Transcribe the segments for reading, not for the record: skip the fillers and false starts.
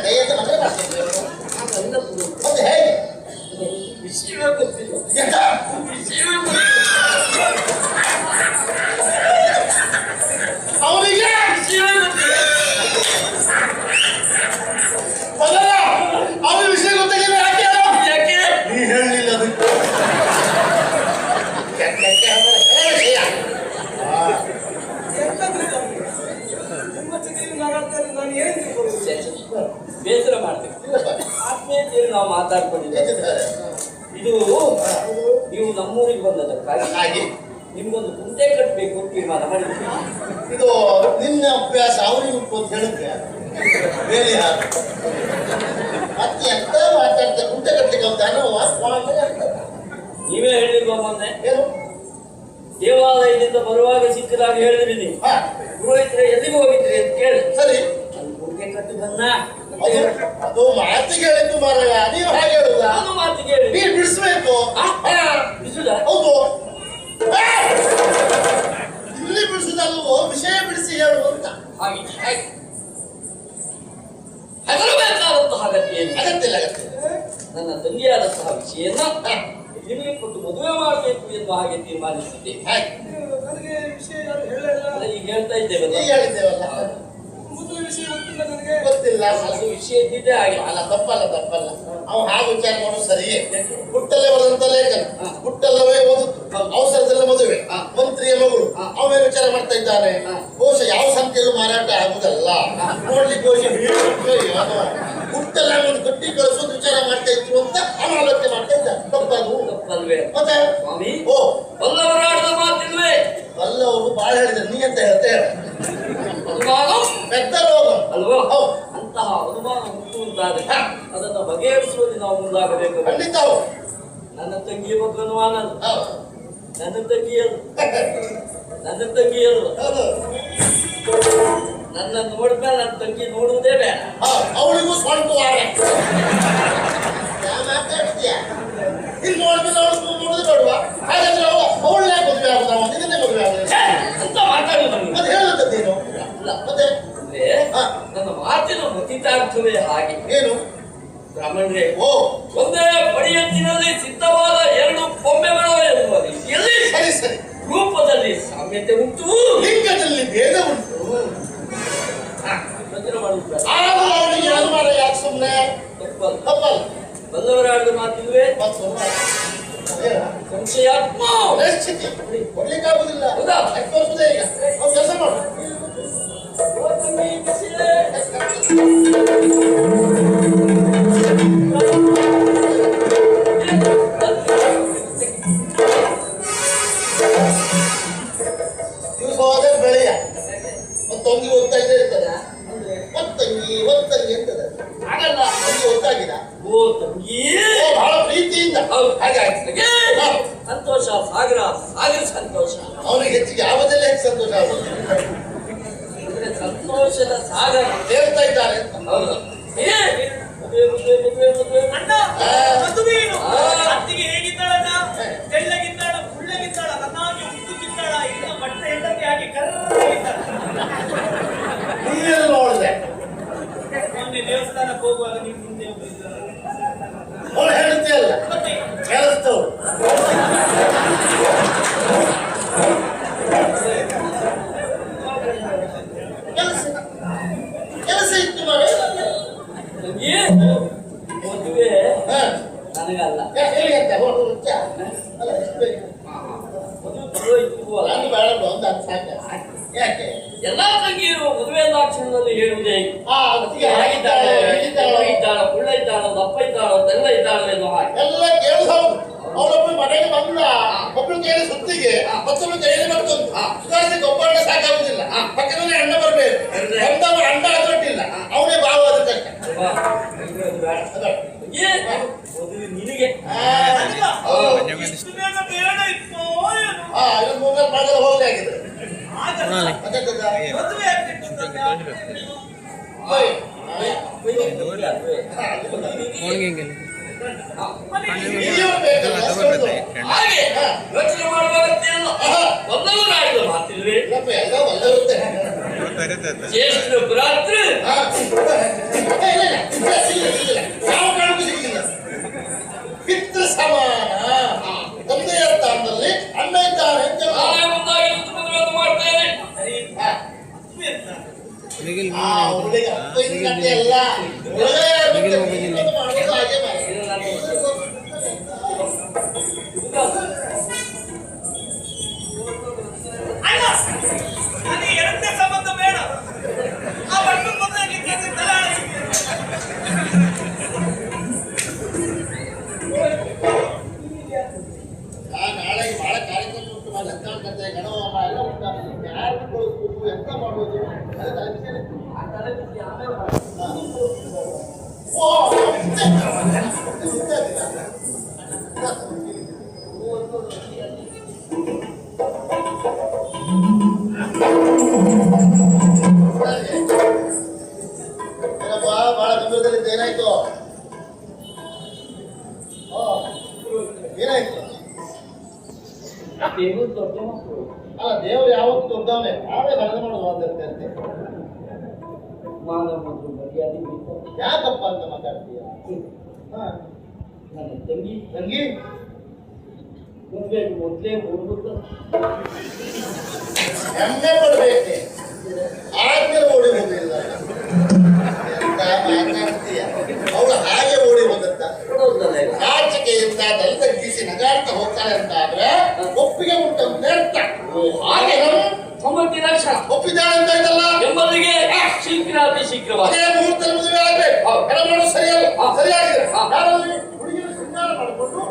ದಯದ ಮದುವೆ ಮಾಡ್ತಿದ್ರು ಮತ್ತೆ ಹೇಗೆ ವಿಷಯವೇ ಗೊತ್ತಿಲ್ಲ. ಎಂತ ವಿಷಯವೇ ಗೊತ್ತಿಲ್ಲ ಅವರಿಗೆ ವಿಷಯವೇ ಗೊತ್ತಿಲ್ಲ. ಮೊದಲ ಅವ್ರ ವಿಷಯ ಗೊತ್ತಾಗಿಲ್ಲ ಯಾಕೆ ಯಾಕೆ ನೀ ಹೇಳಲಿಲ್ಲ ಅದಕ್ಕೆ ಬೇಸರ ಮಾಡ್ಬೇಕು. ಆತ್ಮೀಯತೆಯಲ್ಲಿ ನಾವು ಮಾತಾಡ್ಕೊಂಡಿದ್ದೇವೆ. ಇದು ನೀವು ನಮ್ಮೂರಿಗೆ ಬಂದದಕ್ಕಾಗಿ ಹಾಗೆ ನಿಮ್ಗೊಂದು ಕುಂಟೆ ಕಟ್ಟಬೇಕು ಅಂತ ತೀರ್ಮಾನ ಮಾಡಿದ್ವಿ. ಇದು ನಿನ್ನ ಅಭ್ಯಾಸ ಅವರಿಗೆ ಅಂತ ಹೇಳಿದ್ರೆ ಬೇರೆ ಯಾರು ಮತ್ತೆ ಎಂತ ಮಾತಾಡ್ತಾರೆ ಗುಂಟೆ ಕಟ್ಟಲಿಕ್ಕೆ ಅಂತ ನೀವೇ ಹೇಳಿಲ್ವ ಮೊನ್ನೆ ಏನು ದೇವಾಲಯದಿಂದ ಬರುವಾಗ ಸಿಕ್ಕದಾಗ ಹೇಳಿದ್ರಿ ನೀವು ಪುರೋಹಿತರೆ ಎಲ್ಲಿಗೆ ಹೋಗಿದ್ರಿ ಅಂತ ಕೇಳಿ ಸರಿ ಅಲ್ಲಿ ಕುಂಟೆ ಕಟ್ಟಿ ಬಂದ ಅದು ಮಾತಿಗೆ ಹೇಳಿದ್ದು ಮಾರಾಯ ನೀವು ಹಾಗೆ ಹೇಳುದ ನಾನು ಮಾತಿಗೆ ಹೇಳಿ ನೀರು ಬಿಡಿಸ್ಬೇಕು ಬಿಸುದ ಹೌದು ಇಲ್ಲಿ ಬಿಡಿಸುದಲ್ವೋ ವಿಷಯ ಬಿಡಿಸಿ ಹೇಳು ಅಂತ ಹಾಗೆ ಹೆದರಬೇಕಾದಂತಹ ಅಗತ್ಯ ಏನು? ಅಗತ್ಯ ಇಲ್ಲ ಅಗತ್ಯ ನನ್ನ ತಂಗಿಯಾದಂತಹ ವಿಷಯನ್ನ ನಿಮಗೆ ಕೊಟ್ಟು ಮದುವೆ ಮಾಡಬೇಕು ಎಂದು ಹಾಗೆ ತೀರ್ಮಾನಿಸಿದ್ದೆ. ನನಗೆ ವಿಷಯ ಯಾರು ಹೇಳಲ್ಲ. ಈಗ ಹೇಳ್ತಾ ಇದ್ದೇವಲ್ಲ, ಈಗ ಹೇಳಿದ್ದೇವಲ್ಲ ಮದುವೆ ವಿಷಯ ಗೊತ್ತಿಲ್ಲ ನನಗೆ. ಗೊತ್ತಿಲ್ಲ ಅದು ವಿಷಯ ಇದ್ದಿದ್ದೇ ಹಾಗೆ. ಅಲ್ಲ ತಪ್ಪಲ್ಲ ತಪ್ಪಲ್ಲ ಅವ ಹಾಗೆ ವಿಚಾರ ಮಾಡೋದು ಸರಿಯೇ ಹುಟ್ಟಲ್ಲೇ ಬರೆದಂತ ಲೇಖನ ಹುಟ್ಟಲ್ಲವೇ ಓದುದು ಅವಸರದಲ್ಲೇ ಮದುವೆ ಮಂತ್ರಿಯ ಮಗಳು ಅವನೇ ವಿಚಾರ ಮಾಡ್ತಾ ಇದ್ದಾನೆ ಬಹುಶಃ ಯಾವ ಸಂಖ್ಯೆಯಲ್ಲೂ ಮಾರಾಟ ಆಗುದಲ್ಲ ನೋಡ್ಲಿಕ್ಕೆ ಹುಟ್ಟಲ್ಲ ಒಂದು ಗಟ್ಟಿ ಕಳಿಸೋದು ವಿಚಾರ ಮಾಡ್ತಾ ಇದ್ರು ಅಂತ ಅವನ ಆಲೋಚನೆ ಮಾಡ್ತಾ ಇದ್ದ ತಪ್ಪದು ತಪ್ಪಲ್ವೇ ಮತ್ತೆ ಸ್ವಾಮಿ? ಓ ಬಲ್ಲವರಾಡದ ಮಾತಿಲ್ವೇ? ಬಲ್ಲವರು ಬಾಳ ಹೇಳಿದ್ರು ನೀ ಅಂತ ಹೇಳ್ತಾ ಹೇಳ ಅನುಮಾನ ಪೆದ್ದ ರೋಗ ಅಲ್ವೋ? ಹೌದು ಅಂತಹ ಅನುಮಾನ ಉಂಟು ಅಂತಾದ್ರೆ ಅದನ್ನು ಬಗೆಹರಿಸುವಲ್ಲಿ ನಾವು ಮುಂದಾಗಬೇಕು. ಖಂಡಿತ ನನ್ನ ತಂಗಿಯ ಬಗ್ಗೆ ಅನುಮಾನ ಅದು. ಹೌದು ನನ್ನ ತಂಗಿಯದು ನನ್ನ ತಂಗಿಯದು ಹೌದು ನನ್ನ ನೋಡಿದ್ಮೇಲೆ ನನ್ನ ತಂಗಿ ನೋಡುವುದೇ ಬೇಡ. ಅವಳಿಗೂ ಸ್ವಂತ ವಾರ ಮಾತಾಡ್ತೀಯ ಇಲ್ಲಿ ನೋಡಿದ್ರೆ ಅವಳು ನೋಡುದು ಬೇಡುವ ಹಾಗಾದ್ರೆ ಅವಳೇ ಮದುವೆ ಆಗುದ ಇದನ್ನೇ ಮದುವೆ ಆಗುದ ಅಂತ ಮಾತಾಡುದು ನಮ್ಗೆ. ಅದು ಹೇಳುತ್ತೇನು ಅಲ್ಲ ಮತ್ತೆ ಅಂದ್ರೆ ನನ್ನ ಮಾತಿನ ಮತಿತಾರ್ಥವೇ ಹಾಗೆ. ಏನು ಬ್ರಾಹ್ಮಣರೇ, ಓ ಒಂದೇ ಪಡಿಯತ್ತಿನಲ್ಲಿ ಸಿದ್ಧವಾದ ಎರಡು ಕೊಂಬೆಗಳು ಎನ್ನುವ ರೀತಿಯಲ್ಲಿ ಸರಿ ಸರಿ ರೂಪದಲ್ಲಿ ಸಾಮ್ಯತೆ ಉಂಟು, ಲಿಂಗದಲ್ಲಿ ಭೇದ ಉಂಟು ಯೋಚನೆ ಮಾಡುವುದು ಆದರೂ ಅವನಿಗೆ ಅನುಮಾನ ಯಾಕೆ ಸುಮ್ಮನೆ ತಪ್ಪಲ್ಲ. ತಪ್ಪಲ್ಲ ಬಲ್ಲವರಾಡಿದ ಮಾತಿಲ್ವೇ? ಮತ್ತು ಸಂಶಯಾತ್ಮ ಪರಿಸ್ಥಿತಿ ಕೊಡ್ಲಿಕ್ಕಾಗುದಿಲ್ಲ ಹೌದಾ? ತೋರಿಸುದೇ ಈಗ ಅವ್ರು ಕೆಲಸ ಮಾಡು ದಿವಸ ಹೋದ್ರೆ ಬೆಳೆಯ ಮತ್ತೊಂದಿಗೆ ಓದ್ತಾ ಇದ್ದೇ ಇರ್ತದ ಒತ್ತಂಗಿ ಒತ್ತಂಗಿ ಅಂತದ ಆಗಲ್ಲ. ತಂಗಿ ಓದ್ತಾಗಿದ ಓ ತಂಗಿ, ಬಹಳ ಪ್ರೀತಿಯಿಂದ ಹಾಗೆ ಹಾಗೆ ಸಂತೋಷ ಸಾಗರ ಸಾಗರ ಸಂತೋಷ. ಅವನಿಗೆ ಹೆಚ್ಚಿಗೆ ಯಾವುದೆಲ್ಲ ಹೆಚ್ಚು ಸಂತೋಷ ಆಗುದು ಅಂದ್ರೆ ಸಂತೋಷದ ಸಾಗರ ಹೇಳ್ತಾ ಇದ್ದಾರೆ ಅಂತ ಹೌದು. ಮದುವೆ ಮದುವೆ ಮದುವೆ ಮದುವೆ ಅಣ್ಣ ಮದುವೆ ಏನು? ಅತ್ತಿಗೆ ಹೇಗಿದ್ದಾಳಣ್ಣ? ತೆಳ್ಳಗಿದ್ದಾಳ, ಕುಳ್ಳಗಿದ್ದಾಳ, ನನ್ನಾಗಿ ಉದ್ದುಗಿದ್ದಾಳ, ಇಲ್ಲ ಬಟ್ಟೆ ಹೆಂಡತಿ ಆಗಿ ಕರ್ರಗಿದ್ದಾಳ. ನೀನೇನು ನೋಡಿದೆ ಮೊನ್ನೆ ದೇವಸ್ಥಾನಕ್ಕೆ ಹೋಗುವಾಗ ನೀವು ಮುಂದೆ ಹೋಗಿದ್ದೀರ. ಅವಳು ಹೇಳ್ತೀಯಲ್ಲ ಮತ್ತೆ ಕೆಲಸದವ್ರು ಕೆಲಸ ಕೆಲಸ ಇತ್ತು ಮಗ ತಂಗಿ, ಮದುವೆ ನನಗಲ್ಲ. ಹೇಳಿ ಅಂತ ಹೊರಟು ಮುಚ್ಚ ಅಲ್ಲ ಎಷ್ಟು ಬೇಕು ಮದುವೆ ಪುರೋಹಿತರಿಗೂ ಅಲ್ಲ. ನಾನು ಬೇಡ ಒಂದು ಅದು ಸಾಕ ಯಾಕೆ ಎಲ್ಲಾ ತಂಗಿಯರು ಮದುವೆ ದಾಕ್ಷಿಣ್ಯದಲ್ಲಿ ಹೇಳುವುದೇ ಅದಕ್ಕೆ ಹಾಗಿದ್ದಾಳೆ ಹೀಗಿದ್ದಾಳೆ ಇದ್ದಾಳ, ಕುಳ್ಳ ಇದ್ದಾಳ, ದಪ್ಪ ಇದ್ದಾಳ, ತೆಲ್ಲ ಇದ್ದಾಳೆ ಎನ್ನುವ ಹಾಗೆ. ಎಲ್ಲ ಕೇಳಿದ ಹೌದು ಅವಳೊಬ್ಬಳು ಮನೆಗೆ ಬಂದ ಒಬ್ಬಳು ಕೇಳಿ ಸುತ್ತಿಗೆ ಮತ್ತೊಬ್ಬಳು ಕೈಯಲ್ಲಿ ಮತ್ತೊಂದು ಸುಧಾರಿಸಿ ಒಬ್ಬರನ್ನ ಸಾಕಾಗುದಿಲ್ಲ ಪಕ್ಕದಲ್ಲಿ ಅಣ್ಣ ಬರಬೇಕು ಬಂದವ ಅಣ್ಣ ಅದೊಟ್ಟಿಲ್ಲ ಅವನೇ ಭಾವ ಅದಕ್ಕೆ ಅಲ್ವಾ? ಇದು ಬೇಡ. ತಂಗಿ, ಮದುವೆ ನಿನಗೆ. ಇಷ್ಟು ಬೇಗ ಬೇಡ ಇತ್ತು ಏನು? ಇದೊಂದು ಮೊಬೈಲ್ ಮಾಡಲು ಹೋಗಲೇ ಆಗಿದೆ ಆಗಲ್ಲ. ಮತ್ತೆ ಮದುವೆ ಆಗ್ತಿತ್ತು ಅಂತ ಹಾಗೆ ಯೋಚನೆ ಮಾಡುವ ಅಗತ್ಯ ಇಲ್ಲ. ಒಂದವರಾಡಿದ ಮಾತಿಲ್ವೇ? ಎಲ್ಲ ಒಳ್ಳೆ ಜ್ಯೇಷ್ಠ ಭ್ರಾತೃ ಹಾ. ಇಲ್ಲ. ಯಾವ ಕಾರಣಕ್ಕೂ ಸಿಕ್ಕಿಲ್ಲ. ಪಿತೃ ಸಮಾನ ತಂದೆಯ ಸ್ಥಾನದಲ್ಲಿ ಅಣ್ಣ ಇದ್ದಾನೆ ಅಂತ ನಾನೇ ಮುಂದಾಗಿ ಮದುವೆ ಮಾಡ್ತೇನೆ. ಸರಿ ಹಾ. ಮದುವೆ ಅಂತ ಆ ಹುಡುಗ ಅಪ್ಪ ಇದ್ದಂತೆ ಅಲ್ಲ. ಹುಡುಗ ಯಾರು ಅಂತ ನೀನು ಮಾಡೋದು ಹಾಗೆ ಮಾಡು. ಇದು ನನ್ನ ಅಣ್ಣ ನನಗೆ ಎರಡನೇ ಸಂಬಂಧ ಬೇಡ. ಆ ಬಣ್ಣ ಮೊದಲೇ ತಲಾಳೆ ನಾಳೆಗೆ ಬಹಳ ಕಾರ್ಯಕ್ರಮ ಉಂಟು ಮಾಡಿ ಹತ್ತಾಂಕತೆ ಗಣವಮ್ಮ ಎಲ್ಲ ಉಂಟು. ಯಾರು ಕಳಿಸ್ಬೇಕು ಎಂತ ಮಾಡೋದು ಅದು ತಲೆಬಿಸಿ. ಓ ಏನಪ್ಪ ಬಹಳ ಗಂಭೀರದಲ್ಲಿದ್ದ ಏನಾಯ್ತು? ಏನಾಯ್ತು? ದೇವರು ದೊಡ್ಡ ಮಕ್ಕಳು. ಅಲ್ಲ ದೇವ್ರು ಯಾವತ್ತು ದೊಡ್ಡವನೇ, ನಾವೇ ನಡೆದು ಮಾಡೋದು ಮಾತಾಡ್ತೇವೆ. ಮಾನವ ಮತ್ತು ಮರ್ಯಾದೆ ಬೇಕು. ಯಾಕಪ್ಪ ಅಂತ ಮಾತಾಡ್ತೀಯ? ಹಾ ನನ್ನ ತಂಗಿ ತಂಗಿ ಮೊದಲೇ ಓಡ್ಬಿಟ್ಟು ಹೆಮ್ಮೆ ಪಡ್ಬೇಕೆ, ಆದ್ಮೇಲೆ ಓಡಿ ಹೋಗಿಲ್ಲ. ಎಂತ ಮಾತಾಡ್ತೀಯ? ಅವಳು ಹಾಗೆ ಓಡಿ ಹೋಗತ್ತ? ಕೊಡೋದಲ್ಲ ಈಗ. ನಾಚಿಕೆಯಿಂದ ತಲೆ ತಗ್ಗಿಸಿ ನಗಾಡ್ತಾ ಹೋಗ್ತಾಳೆ ಅಂತ ಆದ್ರೆ ಒಪ್ಪಿಗೆ ಉಂಟಂತ ಅರ್ಥ. ಹಾಗೆ ಸಮ್ಮತಿ ರಕ್ಷಣ ಒಪ್ಪಿದ್ದಾಳೆ ಅಂತ ಆಯ್ತಲ್ಲ. ಎಂಬುದಿಗೆ ಶೀಘ್ರ ಅತಿ ಶೀಘ್ರವಾಗಿ ಅದೇ ಮುಹೂರ್ತದಲ್ಲಿ ಮದುವೆ ಆಗ್ಬೇಕು. ಕೆಲ ಮಾಡೋದು ಸರಿಯಲ್ಲ. ಸರಿಯಾಗಿದೆ. ಯಾರಲ್ಲಿ ಹುಡುಗಿನ ಶೃಂಗಾರ ಮಾಡಿಕೊಂಡು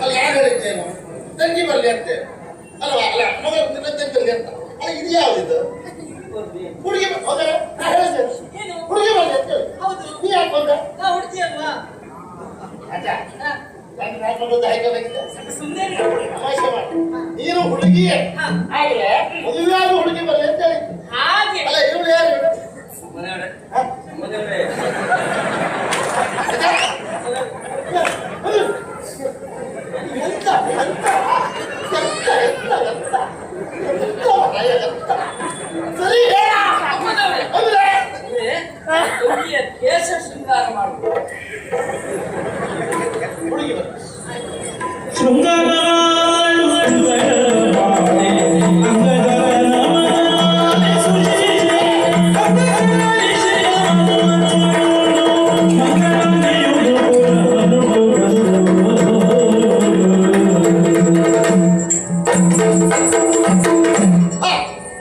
ಅಲ್ಲಿ ಯಾರು ಹೇಳಿದ್ದೇನು ತಂಗಿ ಬರ್ಲಿ ಅಂತೆ ಅಲ್ವಾ? ಅಲ್ಲ ಮಗ ತಂಗಿ ಬರ್ಲಿ ಅಂತ. ಅಲ್ಲ ಇದು ಯಾವ್ದಿದ್ದು? ಹುಡುಗಿ ಹುಡುಗಿ ಬರ್ಲಿ ಅಂತ ಹೇಳಿ. ಹೌದು ನೀ ಯಾಕೆ ಬಂದ? ನಾ ಹುಡುಗಿ ಅಲ್ವಾ? ಅಜ್ಜ ನಾನು ಹಾಕೊಂಡು ಹಾಕಬೇಕಿದೆ. ಸುಮ್ಮನೆ ತಮಾಷೆ ಮಾಡಿ. ನೀನು ಹುಡುಗಿಯೇ ಆದ್ರೆ ಮದುವೆಯಾದ ಹುಡುಗಿ ಬರ್ಲಿ ಅಂತ ಹೇಳಿ. ಹಾಗೆ ಅಲ್ಲ ಇವಳು ಯಾರು? ಮನೆಯೊಡೆ ಹ? ಮನೆಯೊಡೆ ಎಂತ ಎಂತ ಎಂತ ಎಂತ ಎಂತ ಎಂತ ಸರಿ ಹೇಳ. ಅಂದ್ರೆ ತಂಗಿಯ ಕೇಶ ಶೃಂಗಾರ ಮಾಡುವುದು ಹುಡುಗಿ ಬರ್ಲಿ.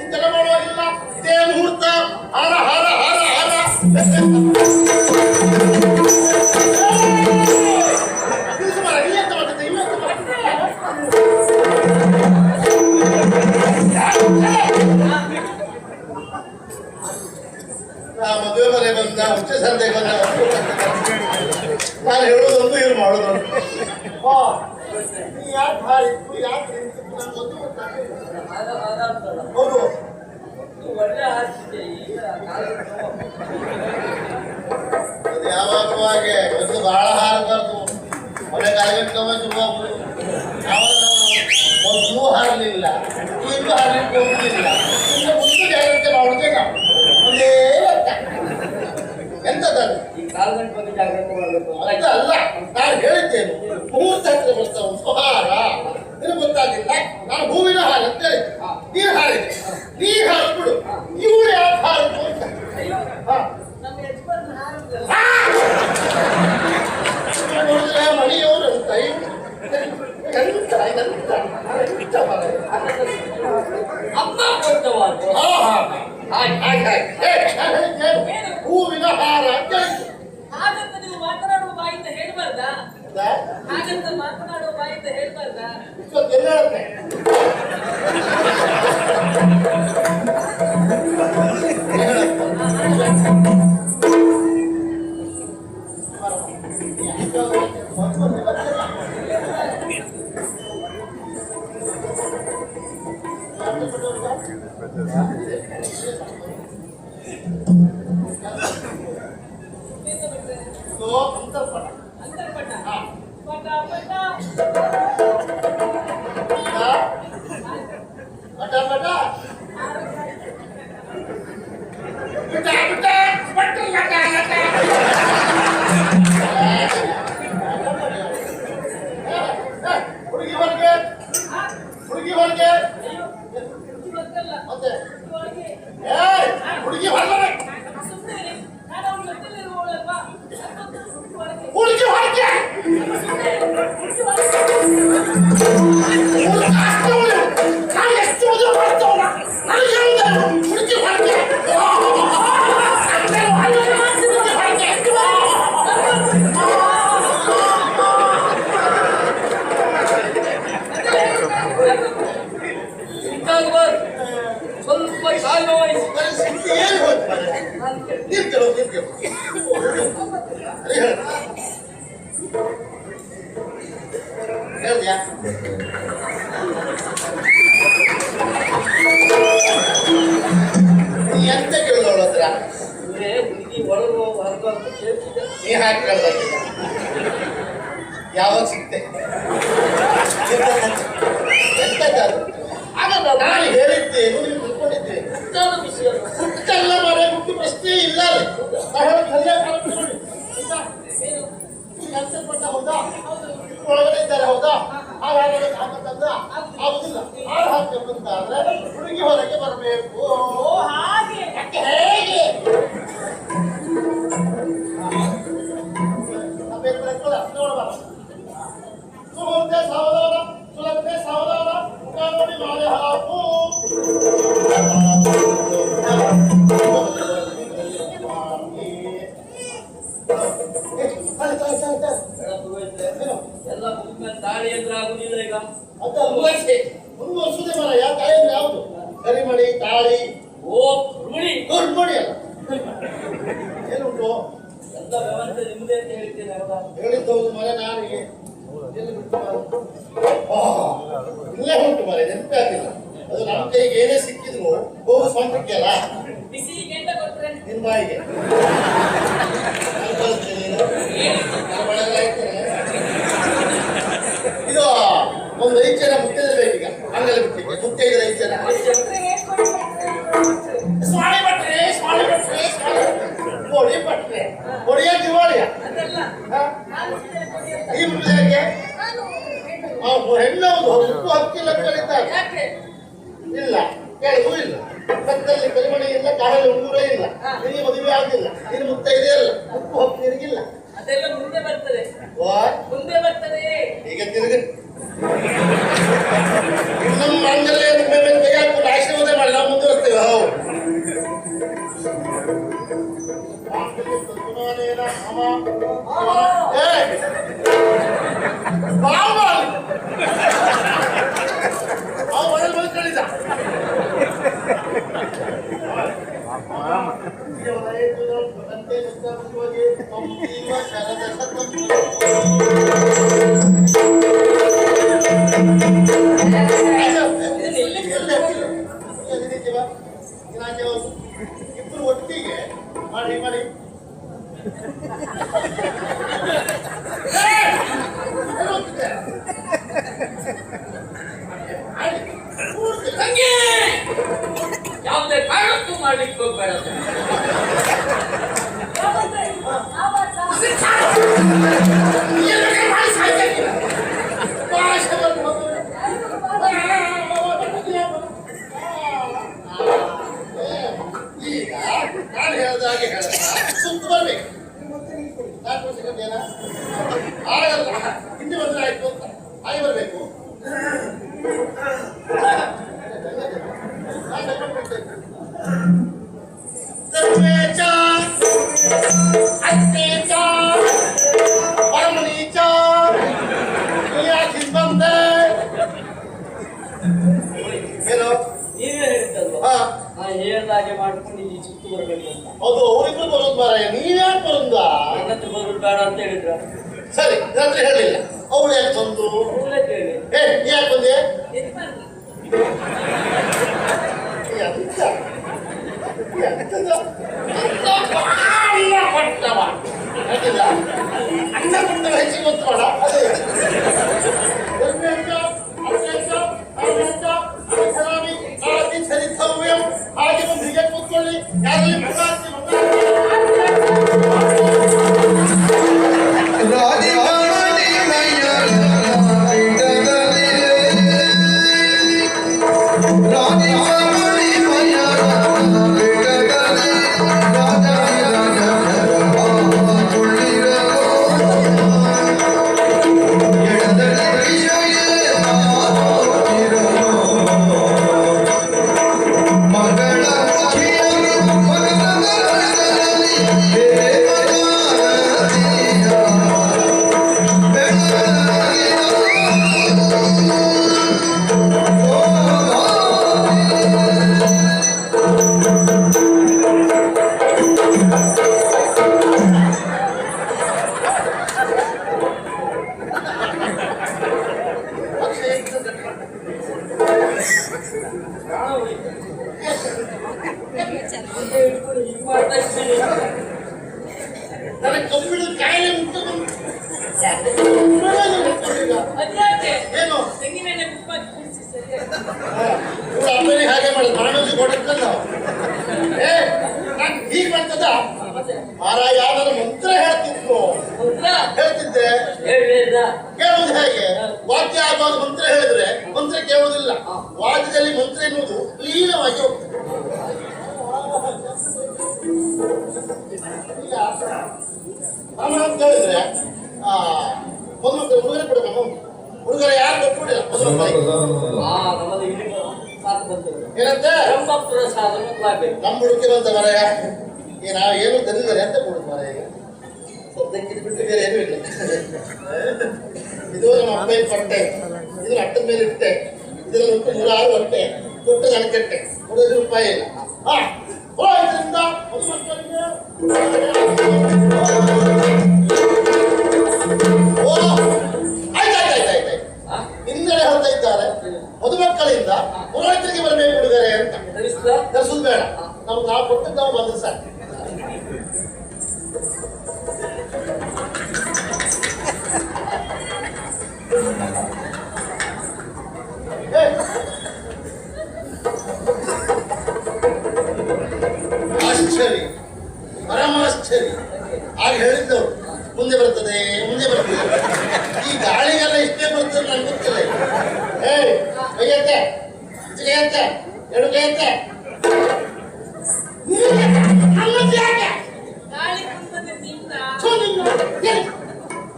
ಇಂತೆಲ್ಲ ಮಾಡುವಾಗಿಲ್ಲ. ಇದೇ ಮುಹೂರ್ತ. ಹಾರ ಹಾರ ಹಾರ ಹಾರ. ಇದು ಸುಮಾರು ನೀ ಎಂತ ಮಾಡ್ತಿದ್ದೆ? ಇವ ಎಂತ ಮದುವೆ ಮನೆ ಬಂದ, ಹುಚ್ಚ ಸಂತೆ ಬಂದ. ನಾನು ಹೇಳೋದೊಂದು ಇವ್ರು ಮಾಡೋದೊಂದು. ನೀ ಯಾಕೆ ಹಾರಿತ್ತು, ಯಾಕೆ ನಿಂತಿತ್ತು ನಂಗೆ ಗೊತ್ತು ಗೊತ್ತಾಗ್ಲಿಲ್ಲ. ಹೌದು ಒಳ್ಳೆ ಹಾಡ್ತಿದ್ದೆ ಈಗ ಅದು ಯಾವಾಗಲೂ ಹಾಗೆ. ಒಂದು ಬಹಳ ಹಾರಬಾರ್ದು. ಮನೆ ಕಾಲಗಟ್ಟುವ ಶುರುವಾಗ್ಬೋದು. ಮೊದಲು ಹಾರಲಿಲ್ಲ, ಈಗ ಹಾರಲಿಕ್ಕೆ ಹೋಗಲಿಲ್ಲ. ಇನ್ನು ಮುಂದೆ ಜಾಗ್ರತೆ ಮಾಡುದೇ ನಾವು. ಒಂದೇ ಅರ್ಥ. ಎಂತದ್ದು? ಈ ಕಾಲ್ಗಂಟೆ ಬಗ್ಗೆ ಜಾಗ್ರತೆ ಮಾಡಬೇಕು. ಅಲ್ಲ ಅಲ್ಲ, ನಾನು ಹೇಳಿದ್ದೇನು ಮುಹೂರ್ತ ಹತ್ರ ಬರ್ತಾ ಉಂಟು ಹಾರ. ನಿನಗೆ ಗೊತ್ತಾಗಿಲ್ಲ. ನಾನು ಹೂವಿನ ಹಾರ ಅಂತ ಹೇಳಿದ್ದೆ. ನೀನು ಹಾರಿದೆ. ನೀ ಹಾರಿಬಿಡು. ಇವಳು ಯಾಕೆ ಹಾರಿದ್ರು ಅಂತ. ಹಾ ನಮ್ಮ ಯಜಮಾನ ಹಾರಿದ್ರು. ನೋಡಿದ್ರೆ ಮನೆಯವರು ಅಂತ ಎಂತ ಎಂತ ಎಂತ ಮಗ. ಅಮ್ಮ ಕೊಟ್ಟವಾದ್ರು ಹಾ ಹಾ ಹಾಗೆ ಹಾಗೆ ಹಾಗೆ. ನಾನು ಹೇಳಿದ್ದೇನು ಹೂವಿನ ಹಾರ ಅಂತ ಹೇಳಿದ್ದೆ. ಹಾಗಂತ ನೀವು ಮಾತನಾಡುವ ಇಷ್ಟೊತ್ತು ಎಲ್ಲ ಹೇಳುತ್ತೆ ಅಂತರ್ಪಟ ಅಂತರ್ಪಟ ಹಾ ಪಟ ಪಟ ಪಟ ಪಟ ಹುಡುಗಿ ಹೊರಗೆ ಹುಡುಗಿ ಹೊರಗೆ ಗೊತ್ತಲ್ಲ ಮತ್ತೆ ಒಳಗೆ ಹುಡುಗಿ ಹೊರಗೆ ಸುಮ್ಮನೆ ನಾನು ಅವ್ನ ಜೊತೆಲಿರುವವಳಲ್ವಾ ಒಳಗೆ ಹುಡುಗಿ ಹೊರಗೆ ನಾನು ಎಷ್ಟು ಮದುವೆ ಮಾಡ್ತವಲ್ಲ ನನಗೆ ಹೇಳಿದ್ರು ಹುಡುಗಿ ಹೊರಗೆ ಸ್ವಲ್ಪ ಕಾಲು ವಹಿಸಿ ಏನು ಹೋಗ್ತಾರೆ ನೀರು ಕೇಳೋ ನೀರು ಕೇಳೋ ಹೇಳ್ದ್ಯಾ ನೀ ಎಂತ ಕೇಳಿದವಳ ಹತ್ರ ಹುಡುಗಿ ಒಳಗೋ ಹೊರಗೋ ಅಂತ ಕೇಳ್ತಿದ್ದೆ. ನೀ ಹಾಕಿ ಕೇಳ್ದಾಗಿಲ್ಲ ಯಾವಾಗ ಸಿಗ್ತೆ ಎಂತಕ್ಕಾದ್ರು ಆಗಲ್ಲ ನಾನು ಹೇಳಿದ್ದೆ ನೀವು ತಿಳ್ಕೊಂಡಿದ್ದೆ ಮುಖ್ಯವಾದ ವಿಷಯ ಹುಟ್ಟಲ್ಲ ಮರೆ ಹುಟ್ಟು ಪ್ರಶ್ನೆ ಇಲ್ಲ ಅಲ್ಲಿ. ನಾನು ಹೇಳೋದು ಸರಿಯಾಗಿ ಆಲೋಚಿಸ್ಕೊಳ್ಳಿ. ಆಯ್ತಾ? ನೀವು ಅಂತರ್ಪಟ್ಟ ಹೌದಾ ಒಳಗಡೆ ಇದ್ದಾರೆ ಹೌದಾ ಹಾಗಾದ್ರೆ ಹಾಕಂತಂದ್ರ ಆಗುದಿಲ್ಲ ಹಾಳು ಹಾಕ್ಬೇಕಂತಾದ್ರೆ ಹುಡುಗಿ ಹೊರಗೆ ಬರಬೇಕು ಓ ಹಾಗೆ ಹೇಗೆ ಸುಲಭತೆ ಸಾವಧಾನ ಸುಲಭತೆ ಸಾವಧಾನ ಮುಖ ನೋಡಿ ಮಾಲೆ ಹಾಕು ಎಲ್ಲ ಮುಗಿದ್ಮೇಲೆ ತಾಳಿ ಅಂದ್ರೆ ಆಗುದಿಲ್ಲ ಈಗ ಮುಂದುವರ್ಸುದೇ ಮರ ಯಾವ ತಾಯಿ ಯಾವುದು ಕರಿಮಣಿ ತಾಳಿ ಓ ಋಣಿ ನೋಡಿ ಅಲ್ಲ ಏನುಂಟು ಎಲ್ಲ ವ್ಯವಸ್ಥೆ ನಿಮ್ಮದೇ ಅಂತ ಹೇಳ್ತೇನೆ ಹೌದಾ ಹೇಳಿದ್ದು ಹೌದು ಮರೆ ನಾನಿಗೆ ಎಲ್ಲಿ ಬಿಟ್ಟು ಮಾರು? ಇಲ್ಲೇ ಉಂಟು ಮರೆ ನೆನಪೇ ಆಗಿಲ್ಲ ಅದು ನಮ್ಮ ಕೈಗೆ ಏನೇ ಸಿಕ್ಕಿದ್ರು ಹೋಗು ಸ್ವಂತಕ್ಕೆ ಅಲ್ಲ ಬಿಸಿ ಕೆಂಡ ಕೊಟ್ರೆ ನಿನ್ ಬಾಯಿಗೆ ನಾನು ಕಳಿಸ್ತೇನೆ ನೀನು. ನಾನು ಒಳಗೆಲ್ಲ ಇರ್ತೇನೆ. ಇದು ಒಂದು ಐಚನ ಮುಟ್ಟಿದ್ರೆ ಬೇಕೀಗ ಹಂಗಲ್ಲ ಬಿಟ್ಟಿಗೆ ಮುಟ್ಟೆ ಇದ್ರೆ ಐಚನ ಸ್ವಾಳಿ ಬಟ್ರೆ ಸ್ವಾಳಿ ಬಟ್ರೆ ಸ್ವಾಳಿ ಕೊಡಿ ಬಟ್ರೆ ಕೊಡಿಯ ದಿವಾಳಿಯ ಅದಲ್ಲ ಹಾ? ನಾನು ಸೀರೆ ಕೊಡಿ ಅಂತ ಈ ಮುಟ್ಟಿಗೆ ನಾನು ಹೆಣ್ಣವುದು ಹುಟ್ಟು ಹಕ್ಕಿಲ್ಲ ಕೇಳಿದ್ದಾರೆ ಯಾಕೆ ಇಲ್ಲ ಕೇಳಿಗೂ ಇಲ್ಲ ಕತ್ತಲ್ಲಿ ಕರಿಮಣಿ ಇಲ್ಲ ಕಾರಲ್ಲಿ ಉಂಗುರ ಇಲ್ಲ ನಿನಗೆ ಮದುವೆ ಆಗಿಲ್ಲ ನಿನ್ನ ಮುತ್ತೈದೆ ಇಲ್ಲ ಹುಟ್ಟು ಹಕ್ಕು ನಿನಗಿಲ್ಲ ಅದೆಲ್ಲ ಮುಂದೆ ಬರ್ತದೆ ವಾಯ್ ಮುಂದೆ ಬರ್ತದೆ ಈಗ ತಿರುಗಿ ನಮ್ಮ ಮಂಗಲ್ಯ ಮೇಲೆ ಕೈ ಹಾಕೊಂಡು ಆಶೀರ್ವಾದ ಮಾಡಿ ನಾವು ಮುಂದುವರ್ತೇವೆ ಹೌದು ಇಬ್ರು ಒಟ್ಟಿಗೆ ಮಾಡಿ ಮಾಡಿ ತಂಗಿ ಯಾವುದೇ ಕಾರಣಕ್ಕೂ ಮಾಡ್ಲಿಕ್ಕೆ ಹೋಗ್ಬೇಡ ಈಗ ನಾನು ಹೇಳ್ದಾಗೆ ಹೇಳ ಸುತ್ತ ಬರ್ಬೇಕು ಆಗಲ್ಲ ಹಿಂದೆ ಬಂದ್ರೆ ಆಯ್ತು ಅಂತ ಹಾಗೆ ಬರ್ಬೇಕು ಹಾಗೆ ಮಾಡ್ಕೊಂಡು ಇಲ್ಲಿ ಸುತ್ತು ಬರಬೇಕು ಅಂತ. ಅದು ಅವರಿಗೂ ಬರೋದು ಮಾರಾಯ, ನೀವ್ಯಾಕೆ ಬರೋದ? ನನ್ನ ಹತ್ರ ಬರೋದು ಬೇಡ ಅಂತ ಹೇಳಿದ್ರ. ಸರಿ ನನ್ನ ಹೇಳಿಲ್ಲ, ಅವಳು ಯಾಕೆ ಬಂದು? ಅವಳೇ ಕೇಳಿ ಯಾಕೆ ಬಂದೆ? ಎದ್ದು ಬನ್ನಿ. ಅನ್ನ ಕೊಟ್ಟವ ಹೆಚ್ಚಿಗೆ ಗೊತ್ತು ಮಾಡ. ಹಾಗೆ ಒಂದು ಹೀಗೆ ಕೂತ್ಕೊಳ್ಳಿ. ಯಾರಲ್ಲಿ ನನಗೆ ಕಬ್ಬಿಣದ ಕಾಯಿಲೆ ಉಂಟು. ಏನು ತೆಂಗಿನೆಣ್ಣೆ ಕುಪ್ಪಾಗಿ ಕುಡಿಸಿ ಸರಿ. ಅಮ್ಮನಿಗೆ ಹಾಗೆ ಮಾಡೋದು, ನಾನೊಂದು ಕೊಟ್ಟಲ್ಲ. ನಾನು ಹೀಗೆ ಮಾಡ್ತದ ಮಾರಾಯ, ನಾನು ಮಂತ್ರ ಹೇಳ್ತಿದ್ರು, ಹೇಳ್ತಿದ್ದೆ. ಕೇಳುವುದು ಹೇಗೆ? ವಾದ್ಯ ಆಗುವಾಗ ಮಂತ್ರ ಹೇಳಿದ್ರೆ ಮಂತ್ರ ಕೇಳುವುದಿಲ್ಲ. ವಾದ್ಯದಲ್ಲಿ ಮಂತ್ರ ಎನ್ನುವುದು ಲೀನವಾಗಿ ಹೋಗ್ತದೆ. ಅಂತ ಹೇಳಿದ್ರೆ ಮದುಮಕ್ಕಳು ಉಡುಗೊರೆ ಕೊಡಬೇಕು. ಉಡುಗೊರೆ ಯಾರು ಕೊಟ್ಬಿಡಿಲ್ಲ ಏನಂತೆ ನಮ್ಮ ಹುಡುಕಿ ಬಂದ ಮರೆಯ ನಾವು ಏನು ತಂದಿದ್ದಾರೆ ಅಂತ ಕೊಡುದು ಮರೆಯ. ಸದ್ಯಕ್ಕೆ ಇದು ಬಿಟ್ಟು ಬೇರೆ ಏನೂ ಇಲ್ಲ. ಇದು ನಮ್ಮ ಅಪ್ಪನ ಕೊಟ್ಟೆ, ಇದು ಅಟ್ಟದ ಮೇಲೆ ಇಟ್ಟೆ, ಇದರಲ್ಲಿ ಉಂಟು 106 ಹೊಟ್ಟೆ, ಕೊಟ್ಟು ನನಗೆಟ್ಟೆ, 100 ರೂಪಾಯಿ ಇಲ್ಲ. ಇದರಿಂದ ಮದುಮಕ್ಕಳಿಗೆ ಆಯ್ತಾಯ್ತಾಯ್ತಾಯ್ತಾಯ್ತು ಹಿಂದೆಡೆ ಹೇಳ್ತಾ ಇದ್ದಾರೆ, ಮದುಮಕ್ಕಳಿಂದ ಪುರೋಹಿತರಿಗೆ ಬರಬೇಕು ಹುಡುಗರೆ ಅಂತ. ತರಿಸುದು ಬೇಡ, ನಾವು ಕೊಟ್ಟು ನಾವು ಬಂದ್ರೆ ಸಾಕು. ಆಶ್ಚರ್ಯ, ಪರಮಾಶ್ಚರ್ಯ. ಆಗ ಹೇಳಿದ್ದವರು ಮುಂದೆ ಬರ್ತದೆ ಮುಂದೆ ಬರ್ತದೆ. ಈ ಗಾಳಿಗೆಲ್ಲ ಇಷ್ಟೇ ಬರ್ತದೆ ನನಗೆ ಗೊತ್ತಿಲ್ಲ. ಕೈಯಂತೆ ಕೈಯಂತೆ ಎರಡು ಕೈಯಂತೆ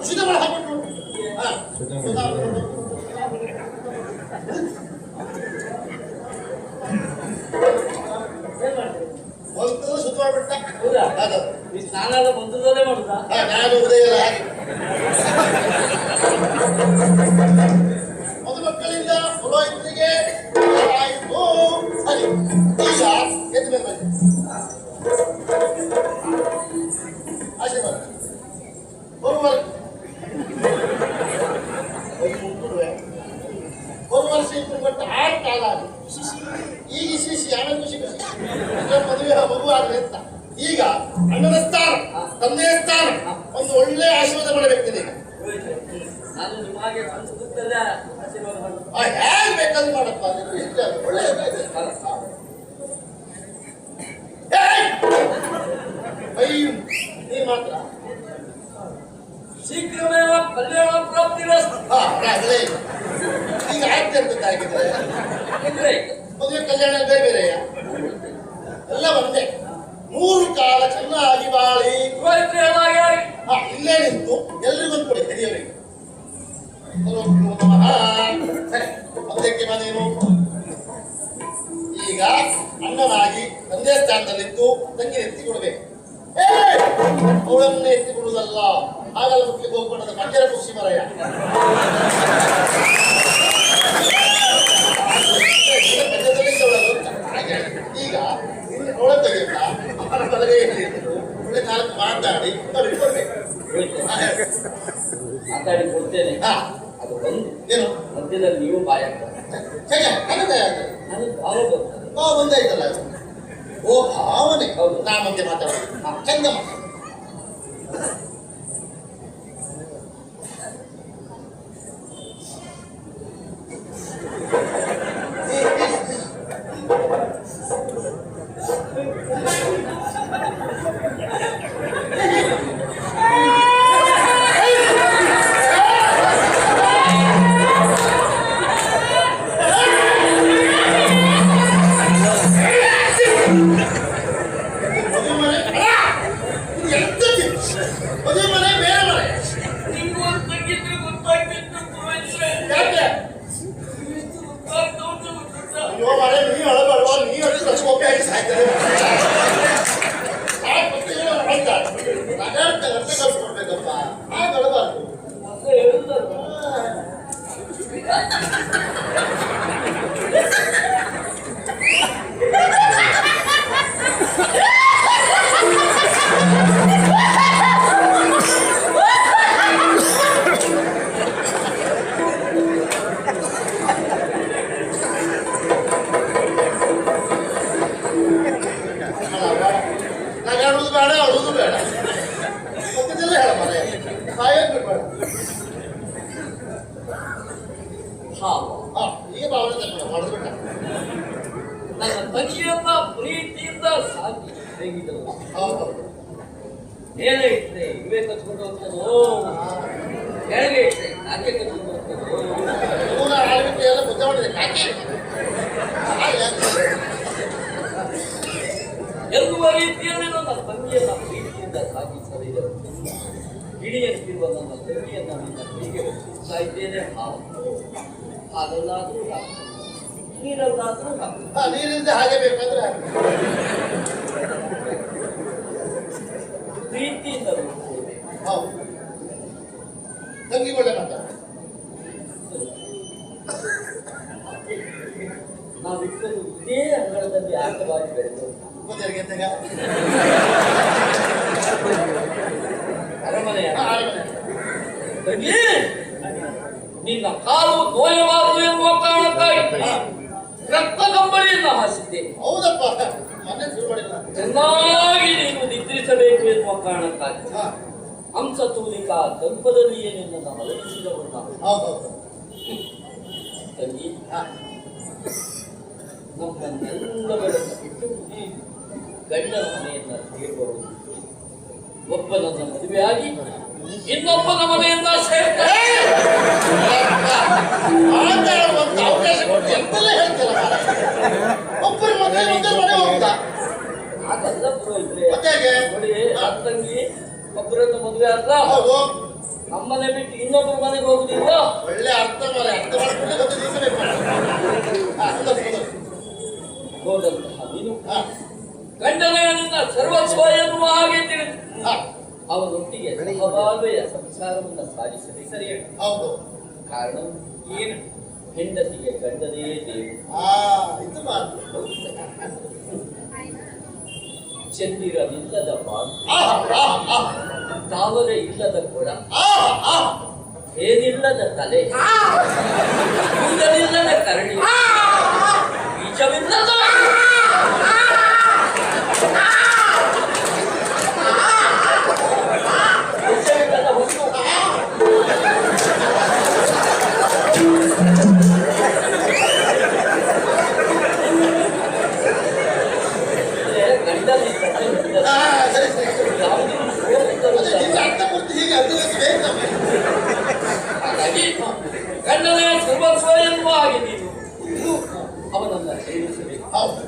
ಶುದ್ಧ ಮಾಡಿ ಹಾಕ್ಬಿಟ್ಟು ಒಂದು ಶುದ್ಧ ಮಾಡ್ಬಿಟ್ಟ. ಸ್ನಾನ ಬಂದದಲ್ಲೇ ಮಾಡುದಾ? ನಾನು ಉದಯ ಹಾಗೆ ಮದುಮಕ್ಕಳಿಂದ ಪುರೋಹಿತರಿಗೆ ಆಯಿತು. ಸರಿ, ಈಗ ಎದ್ದು ಮೇಲೆ ಬನ್ನಿ. ಆಶೀರ್ವಾದ ಒಂದು ವರ್ಷ ಇಟ್ಟು ಕೊಟ್ಟ ಆರು ಕಾಲ ಅದು ಈಗ ಶಿಶಿ ಆಮೇಲೆ ಖುಷಿ ಮದುವೆ ಮಗು ಆಗಲಿ ಅಂತ. ಈಗ ಅಣ್ಣನ ಸ್ಥಾನ, ತಂದೆಯ ಸ್ಥಾನ, ಒಂದು ಒಳ್ಳೆ ಆಶೀರ್ವಾದ ಮಾಡಬೇಕಿದೆ. ಈಗ ನಾನು ನಿಮಗೆ ಸಂಸ್ಕೃತದ ಆಶೀರ್ವಾದ ಮಾಡುದು. ಹೇಗೆ ಬೇಕಾದ್ರೂ ಮಾಡಪ್ಪ, ಒಳ್ಳೆ ನೀನ್ ಮಾತ್ರ ಶೀಘ್ರಮೇವ ಕಲ್ಯಾಣ ಪ್ರಾಪ್ತಿರಸ್ತು. ಈಗ ಆಗ್ತಾ ಇರ್ತದ್ದಾಗಿದ್ರೆ ಮದುವೆ ಕಲ್ಯಾಣ ಬೇರೆ ಬೇರೆಯ ಎಲ್ಲ ಒಂದೇ. 3 ಕಾಲ ಚೆನ್ನಾಗಿ ಬಾಳಿ ಇಲ್ಲೇ ನಿಂತು ಎಲ್ರಿಗೊಂದು ಕೊಡಿ ಹಿರಿಯರಿಗೆ. ಅದಕ್ಕೆ ಮನೇನು ಈಗ ಅಣ್ಣನಾಗಿ ತಂದೆ ಸ್ಥಾನದಲ್ಲಿದ್ದು ತಂಗಿ ಎತ್ತಿ ಕೊಡಬೇಕು. ಅವಳನ್ನೇ ಎತ್ತಿ ಕೊಡುವುದಲ್ಲ, ಹಾಗಲ್ಲ ಮುಖ್ಯಕ್ಕೆ ಹೋಗ್ಕೊಂಡದ ಮಂಜರ ಖುಷಿ ಮರಯ್ಯ. ಈಗ ಹೇಗೆ ನನಗೆ ಯಾಕೆ? ನನಗೆ ಭಾವ ಬರ್ತದೆ. ಒಂದಾಯ್ತಲ್ಲ ಓ ಭಾವನೆ. ಹೌದು. ನಾ ಮತ್ತೆ ಮಾತಾಡೋದು ಚಂದ ಮಾತಾಡ. ಮದುವೆ ಮನೆ ಬೇರೆ ಮನೆ ನಿಮ್ಗೂ ಒಂದು ತಂಗಿದ್ರೆ ಗೊತ್ತಾಗ್ತಿತ್ತು ಪುರೋಹಿತ್ರೆ. ಯಾಕೆ? ಇಷ್ಟು ಗೊತ್ತಾಗ್ತಾ ಉಂಟು ಗೊತ್ತುಂಟಾ? ಅಯ್ಯೋ ಮನೆ ನೀ ಅಳಬಾರ್ವ, ನೀ ಅಷ್ಟು ಕಚ್ಚು ಒಬ್ಬೆ ಹಾಕಿ ಸಾಯ್ತಾರೆ. ನಗಾಡ್ತಾ ಅರ್ಥ ಕಲ್ಸ್ಕೊಡ್ಬೇಕಪ್ಪ, ಹಾಗೆ ಅಳಬಾರ್ದು. ಮತ್ತೆ ಹೇಳುದಲ್ಲ. ನಗಾಡುವುದು ಬೇಡ, ಅಳುವುದು ಬೇಡ, ಮತ್ತದೆಲ್ಲ ಹೇಳ ಮನೆ ಸಾಯೋದು ಬಿಡ್ಬೇಡ. ಭಾವ ಈಗ ಭಾವನೆ ತಗೊಂಡು ಮಾಡೋದು ಬೇಡ. ನನ್ನ ತಂಗಿಯನ್ನ ಪ್ರೀತಿಯಿಂದ ಸಾಕಿ ತೆಗೆದವು. ಹೌದು. ಮೇಲೆ ಇಟ್ಟರೆ ಇವೇ ಕಚ್ಕೊಂಡು ಹೋಗ್ತದೋ, ಕೆಳಗೆ ಇಟ್ಟರೆ ನಾಕೆ ಕಚ್ಕೊಂಡು ಹೋಗ್ತದೋ. ಇವನ ಆಳ್ವಿಕೆ ಎಲ್ಲ ಮುದ್ದೆ ಮಾಡಿದೆ ಕಾಕಿ ಎನ್ನುವ ರೀತಿಯಲ್ಲಿ ನನ್ನ ತಂಗಿಯನ್ನ ಪ್ರೀತಿಯಿಂದ ಸಾಗಿಸಲಿದೆ. ಹಿಡಿಯಂತಿರುವ ನನ್ನ ತಂಗಿಯನ್ನ ನಿನ್ನ ಕೈಗೆ ಒಪ್ಪಿಸ್ತಾ ಇದ್ದೇನೆ. ಭಾವ ಹಾಗಲ್ಲಾದ್ರೂ ಸಾಕು, ನೀರಲ್ಲಾದ್ರೂ ಸಾಕು. ನೀರಿಂದ ಹಾಗೆ ಬೇಕಂದ್ರೆ ಪ್ರೀತಿಯಿಂದ ಬಿಡ್ತೇವೆ. ಹೌದು. ತಂಗಿ ಒಳ್ಳೆ ಮಾತಾಡ. ನಾವಿಬ್ಬರು ಇದೇ ಅಂಗಳದಲ್ಲಿ ಆಟವಾಗಿ ಬೆಳೆದು ಗೊತ್ತಿರಿಗೆ ಎಂತಾಗ ಅರಮನೆಯ ತಂಗಿ, ನಿನ್ನ ಕಾಲು ನೋಯಬಾರದು ಎನ್ನುವ ಕಾರಣಕ್ಕಾಗಿ ರಕ್ತ ಕಂಬಳಿಯನ್ನು ಹಾಸಿದ್ದೆ. ಹೌದಪ್ಪ, ಮೊನ್ನೆ ಶುರು ಮಾಡಿಲ್ಲ. ಚೆನ್ನಾಗಿ ನೀನು ನಿದ್ರಿಸಬೇಕು ಎನ್ನುವ ಕಾರಣಕ್ಕಾಗಿ ಹಂಸತೂಲಿಕಾ ಗರ್ಭದಲ್ಲಿಯೇ ನಿನ್ನನ್ನು ಮಲಗಿಸಿದವರು ನಾವು. ಹೌದೌದು. ತಂಗಿ, ನಮ್ಮನ್ನೆಲ್ಲಗಳನ್ನು ಬಿಟ್ಟು ಗಂಡನ ಮನೆಯನ್ನ ಸೇರುವವರು ಒಬ್ಬನನ್ನ ಮದುವೆಯಾಗಿ ಇನ್ನೊಬ್ಬನ ಮನೆಯನ್ನ ಸೇರ್ತಾರೆ. ಮಾತಾಡುವಂತ ಅವಕಾಶ ಕೊಟ್ಟು ಎಂತೆಲ್ಲ ಹೇಳ್ತಿಲ್ಲ. ಒಬ್ಬರು ಮದುವೆ ಒಂದೇ ಮನೆ ಹೋಗ್ತಾ ಅದೆಲ್ಲ ಪುರೋಹಿತ್ರೆ. ಮತ್ತೆ ಹೇಗೆ? ನೋಡಿ, ಆ ತಂಗಿ ಒಬ್ಬರನ್ನು ಮದುವೆ ಆದ ಹೌದು. ನಮ್ಮನೆ ಬಿಟ್ಟು ಇನ್ನೊಬ್ಬರ ಮನೆಗೆ ಹೋಗುದಿಲ್ಲ. ಒಳ್ಳೆ ಅರ್ಥ ಮಾಡ್ಕೊಂಡೆ ಗೊತ್ತು ನಿಲ್ಸಬೇಕು. ಹೋದಂತಹ ನೀನು ಗಂಡನೇ ನಿನ್ನ ಸರ್ವಸ್ವ ಎನ್ನುವ ಹಾಗೆ ತಿಳಿದು ಅವನೊಟ್ಟಿಗೆ ಸಹಬಾಳ್ವೆಯ ಸಂಸಾರವನ್ನು ಸಾಧಿಸದೆ ಸರಿ. ಹೌದು. ಕಾರಣ ಏನು? ಹೆಂಡತಿಗೆ ಗಂಡನೇ ದೇವರು. ಇದು ಮಾತು. ಚಂದಿರನಿಲ್ಲದ ಬಾಳು, ತಾವರೆ ಇಲ್ಲದ ಕೊಡ, ಏನಿಲ್ಲದ ತಲೆ, ಕೂದಲಿಲ್ಲದ ಕರಡಿ, ಬೀಜವಿಲ್ಲದ ಬೀಜವಿಲ್ಲದ ಹೊತ್ತು, ಸರಿ ಸರಿ ಅರ್ಥ ಕೊಡ್ತು. ಹೀಗೆ ಅರ್ಥ ಬೇಕು ನಮಗೆ. ಹಾಗಾಗಿ ಗಂಡನೇ ಸರ್ವಸ್ವ ಎನ್ನುವ ಹಾಗೆ ನೀನು ಅವನನ್ನ ಸೇರಿಸಬೇಕು. ಹೌದು,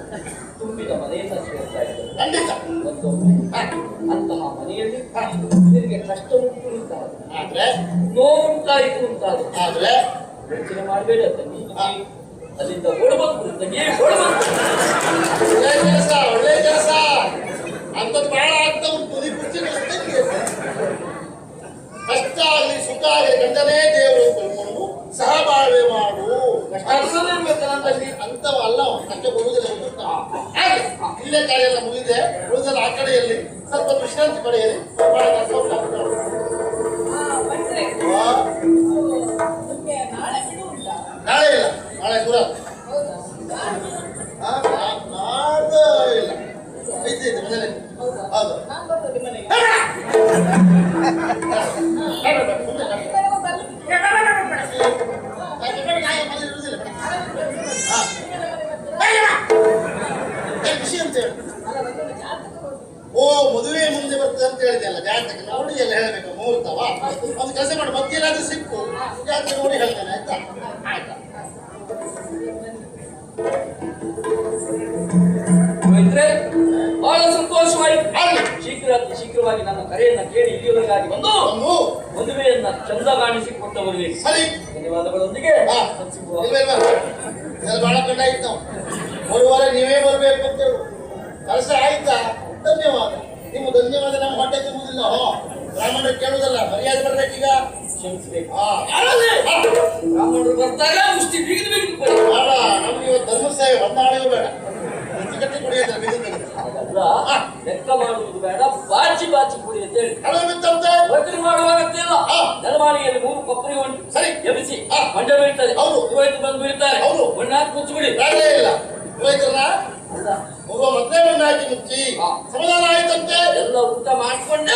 ತುಂಬಿದ ಮನೆಯನ್ನ ಸೇರ್ತಾ ಇದ್ದರು. ಖಂಡಿತ. ಒಂದೊಮ್ಮೆ ಅಂತಹ ಮನೆಯಲ್ಲಿ ನಿನಗೆ ಕಷ್ಟ ಉಂಟು ಅಂತಾದ್ರೆ, ಆದ್ರೆ ನೋವುಂಟಾಯಿತು ಅಂತಾದ್ರೆ ಆದ್ರೆ ಯೋಚನೆ ಮಾಡಬೇಡ ತಂಗಿ. ಅಲ್ಲಿಂದ ಓಡಬೇಕು ತಂಗಿ, ಓಡಬೇಕು. ಒಳ್ಳೆ ಕೆಲಸ, ಒಳ್ಳೆ ಕೆಲಸ. ಅಂತದ್ದು ಬಹಳ ಆಗ್ತಾ ಉಂಟು. ನೀ ಕುರ್ಚಿ ಕಷ್ಟ ಆಗಲಿ ಸುಖ ಆಗಲಿ ಗಂಡನೇ ದೇವರು ಅಂತ ತಿಳ್ಕೊಂಡು ಸಹಬಾಳ್ವೆ ಮಾಡು. ಅರ್ಥವಿರ್ಬೇಕಂತಲ್ಲಿ ಅಂತವಲ್ಲ, ಕಷ್ಟ ಬರುವುದಿಲ್ಲ ಗೊತ್ತಾ? ಹಾಗೆ ಇಲ್ಲೇ ಕಾರ್ಯ ಎಲ್ಲ ಮುಗಿದೆ. ಉಳಿದಲ್ಲ ಆ ಕಡೆಯಲ್ಲಿ ಸ್ವಲ್ಪ ವಿಶ್ರಾಂತಿ ಪಡೆಯಲಿ. ಬಹಳ ಕೆಲಸ ಉಂಟು. ನಾಳೆ ಬಿಡು ಉಂಟಾ? ನಾಳೆ ಇಲ್ಲ, ನಾಳೆ ದೂರ. ನಾಡ್ದು ಇಲ್ಲ ಐತೆ ಮನೇಲಿ ಹೌದು ಖುಷಿ ಅಂತ ಹೇಳಿ ಓ ಮದುವೆ ಮುಂದೆ ಬರ್ತದೆ ಅಂತ ಹೇಳಿದೆಯಲ್ಲ ಜಾತಕ ನೋಡಿ ಎಲ್ಲ ಹೇಳಬೇಕು ಮುಹೂರ್ತವ ಒಂದು ಕೆಲಸ ಮಾಡಿ ಮತ್ತೇನಾದ್ರೂ ಸಿಕ್ಕು ಜಾತಕ ನೋಡಿ ಹೇಳ್ತೇನೆ ಆಯ್ತಾ ಆಯ್ತಾ ಪವಿತ್ರೆ, ಬಹಳ ಸಂತೋಷವಾಯಿತು. ಆಗ್ಲಿ. ಶೀಘ್ರವಾಗಿ ನನ್ನ ಕರೆಯನ್ನ ಕೇಳಿ ಇಲ್ಲಿಯವರೆಗಾಗಿ ಬಂದು ಒಂದು ಮದುವೆಯನ್ನ ಚಂದ ಕಾಣಿಸಿಕೊಟ್ಟವರಿಗೆ ಸರಿ ಧನ್ಯವಾದಗಳೊಂದಿಗೆ ಹಾ ಬಹಳ ಕಂಡಾಯ್ತು ನಾವು ಒಂದು ವಾರ ನೀವೇ ಬರ್ಬೇಕು ಅಂತ ಹೇಳು ಕೆಲಸ ಆಯ್ತಾ ಧನ್ಯವಾದ ನಿಮ್ಮ ಧನ್ಯವಾದ ನಮ್ಮ ಹೊಟ್ಟೆ ತುಂಬುದಿಲ್ಲ ಬ್ರಾಹ್ಮಣರು ಕೇಳುವುದಲ್ಲ ಮರ್ಯಾದೆ ಬರ್ಬೇಕೀಗ ಕ್ಷಮಿಸಬೇಕು. ಯಾರಲ್ಲಿ ಬ್ರಾಹ್ಮಣರು ಬರ್ತಾರೆ ಮುಷ್ಟಿ ಬಿಗಿದು ಬಿಗಿದು ಕೊಡಿ. ಬೇಡ ನಮ್ಗೆ ಇವತ್ತು ಧರ್ಮ ಸೇವೆ ಹೊಂದಾಣಿಯೂ ಬೇಡ ಕಟ್ಟಿ ಕುಡಿಯೋದಿಲ್ಲ ಬಿಗಿದು ಬಿಗಿದು ಅದಲ್ಲ, ಲೆಕ್ಕ ಮಾಡುವುದು ಬೇಡ, ಬಾಚಿ ಬಾಚಿ ಕುಡಿ ಅಂತ ಹೇಳಿ ಕಡಿಮೆ ಬಿತ್ತಂತೆ ವಕೀಲಿ ಮಾಡುವ ಅಗತ್ಯ ಇಲ್ಲ. ನೆಲಮಾಳಿಗೆಯಲ್ಲಿ 3 ಕೊಬ್ಬರಿ ಉಂಟು, ಸರಿ ಎಬ್ಬಿಸಿ ಮಂಡ ಬೀಳ್ತದೆ, ಹೌದು. ಪುರೋಹಿತರು ಬಂದು ಬೀಳ್ತಾರೆ, ಹೌದು. ಮಣ್ಣಾಕಿ ಮುಚ್ಚಿಬಿಡಿ. ಬೇಡಲೇ ಇಲ್ಲ ಪುರೋಹಿತರನ್ನ ಅಲ್ಲ, ಮೊದಲು ಮತ್ತೆ ಮಣ್ಣು ಹಾಕಿ ಮುಚ್ಚಿ ಹಾ. ಸಮಾಧಾನ ಆಯ್ತಂತೆ ಎಲ್ಲ ಊಟ ಮಾಡಿಕೊಂಡೆ